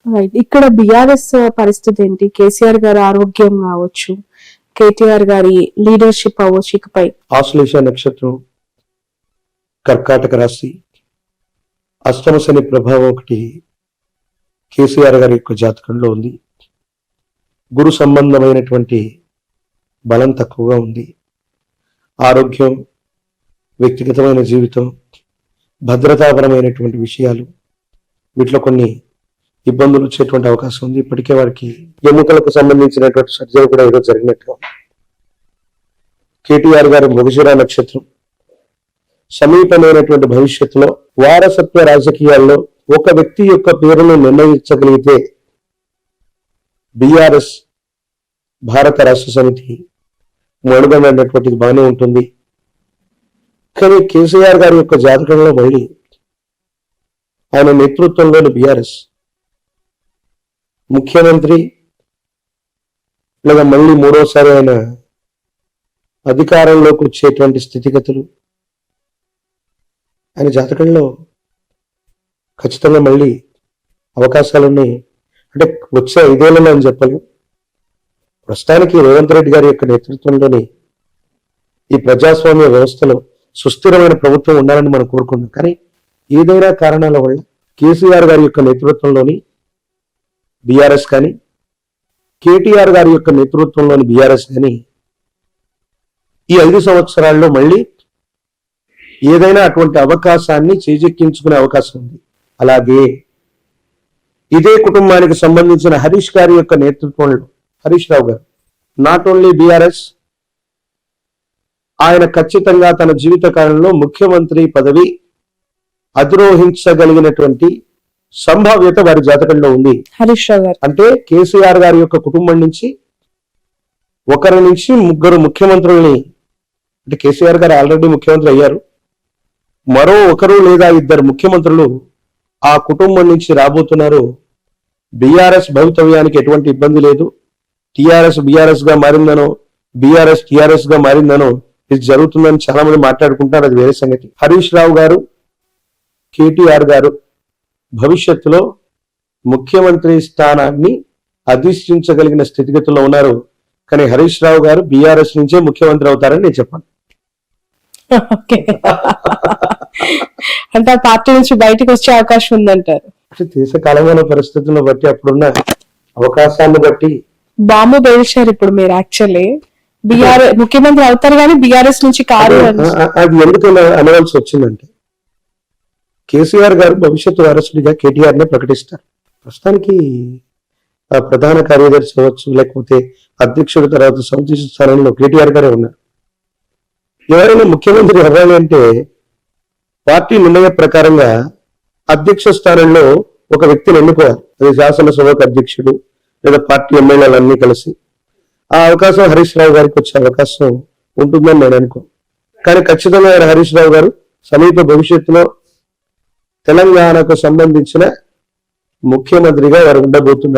Right. ఇక్కడ బిఆర్ఎస్ పరిస్థితి ఏంటి? కేసీఆర్ గారి ఆరోగ్యం కావచ్చు, కేటీఆర్ గారి లీడర్షిప్ అవ్వచ్చు, ఇకపై ఆశ్లేష నక్షత్రం, కర్కాటక రాశి, అష్టమ శని ప్రభావం ఒకటి కేసీఆర్ గారి యొక్క జాతకంలో ఉంది. గురు సంబంధమైనటువంటి బలం తక్కువగా ఉంది. ఆరోగ్యం, వ్యక్తిగతమైన జీవితం, భద్రతాపరమైనటువంటి విషయాలు, వీటిలో కొన్ని ఇబ్బందులు వచ్చేటువంటి అవకాశం ఉంది. ఇప్పటికే వారికి ఎముకలకు సంబంధించినటువంటి సర్జరీ కూడా ఏదో జరిగినట్టుగా. కేటీఆర్ గారి మృగశిర నక్షత్రం, సమీపమైనటువంటి భవిష్యత్తులో వారసత్వ రాజకీయాల్లో ఒక వ్యక్తి యొక్క పేరును నిర్ణయించగలిగితే బిఆర్ఎస్ భారత రాష్ట్ర సమితి మనుగడ అన్నటువంటిది బాగానే ఉంటుంది. కానీ కేసీఆర్ గారి యొక్క జాతకంలో మళ్ళీ ఆయన నేతృత్వంలోని బిఆర్ఎస్ ముఖ్యమంత్రి లేదా మళ్ళీ మూడోసారి ఆయన అధికారంలోకి వచ్చేటువంటి స్థితిగతులు ఆయన జాతకంలో ఖచ్చితంగా మళ్ళీ అవకాశాలున్నాయి. అంటే వచ్చే 5 ఏళ్లలో అని చెప్పలేం. ప్రస్తుతానికి రేవంత్ రెడ్డి గారి యొక్క నేతృత్వంలోని ఈ ప్రజాస్వామ్య వ్యవస్థలో సుస్థిరమైన ప్రభుత్వం ఉండాలని మనం కోరుకుంటున్నాం. కానీ ఏదైనా కారణాల వల్ల కేసీఆర్ గారి యొక్క నేతృత్వంలోని బిఆర్ఎస్ కానీ, కేటీఆర్ గారి యొక్క నేతృత్వంలోని బిఆర్ఎస్ కానీ ఈ 5 సంవత్సరాల్లో మళ్ళీ ఏదైనా అటువంటి అవకాశాన్ని చేజెక్కించుకునే అవకాశం ఉంది. అలాగే ఇదే కుటుంబానికి సంబంధించిన హరీష్ గారి యొక్క నేతృత్వంలో, హరీష్ రావు గారు, నాట్ ఓన్లీ బిఆర్ఎస్, ఆయన ఖచ్చితంగా తన జీవిత కాలంలో ముఖ్యమంత్రి పదవి అధిరోహించగలిగినటువంటి సంభావ్యత వారి జాతకంలో ఉంది. హరీష్ రావు గారు అంటే కేసీఆర్ గారి యొక్క కుటుంబం నుంచి 1 నుంచి 3 ముఖ్యమంత్రుల్ని, అంటే కేసీఆర్ గారు ఆల్రెడీ ముఖ్యమంత్రి అయ్యారు, మరో 1 లేదా 2 ముఖ్యమంత్రులు ఆ కుటుంబం నుంచి రాబోతున్నారు. బిఆర్ఎస్ భవితవ్యానికి ఎటువంటి ఇబ్బంది లేదు. టిఆర్ఎస్ బిఆర్ఎస్ గా మారిందనో, బిఆర్ఎస్ టిఆర్ఎస్ గా మారిందనో ఇది జరుగుతుందని చాలా మంది మాట్లాడుకుంటారు, అది వేరే సంగతి. హరీష్ రావు గారు, కేటీఆర్ గారు భవిష్యత్తులో ముఖ్యమంత్రి స్థానాన్ని అధిష్ఠించగలిగిన స్థితిగతుల్లో ఉన్నారు. కానీ హరీష్ రావు గారు బిఆర్ఎస్ నుంచే ముఖ్యమంత్రి అవుతారని నేను చెప్పాను. అంటే ఆ పార్టీ నుంచి బయటకు వచ్చే అవకాశం ఉందంటారు. దేశ కాలమైన పరిస్థితులను బట్టి, అప్పుడున్న అవకాశాన్ని బట్టి బాంబు పేల్చారు ఇప్పుడు మీరు. యాక్చువల్లీ బిఆర్ఎస్ ముఖ్యమంత్రి అవుతారు కానీ బిఆర్ఎస్ నుంచి కారు. అది ఎందుకు అనవలసి వచ్చిందంటే కేసీఆర్ గారు భవిష్యత్తు వారసుడిగా కేటీఆర్ నే ప్రకటిస్తారు. ప్రస్తుతానికి ప్రధాన కార్యదర్శి అవ్వచ్చు, లేకపోతే అధ్యక్షుడి తర్వాత సమితి స్థానంలో కేటీఆర్ గారే ఉన్నారు. ఎవరైనా ముఖ్యమంత్రి అవ్వాలి అంటే పార్టీ నిర్ణయ ప్రకారంగా అధ్యక్ష స్థానంలో ఒక వ్యక్తిని ఎన్నుకోవాలి. అది శాసనసభకు అధ్యక్షుడు లేదా పార్టీ ఎమ్మెల్యేలన్నీ కలిసి. ఆ అవకాశం హరీష్ రావు గారికి వచ్చే అవకాశం ఉంటుందని నేను అనుకో. కానీ ఖచ్చితంగా హరీష్ రావు గారు సమీప భవిష్యత్తులో తెలంగాణకు సంబంధించిన ముఖ్యమంత్రిగా వారు ఉండబోతున్నారు.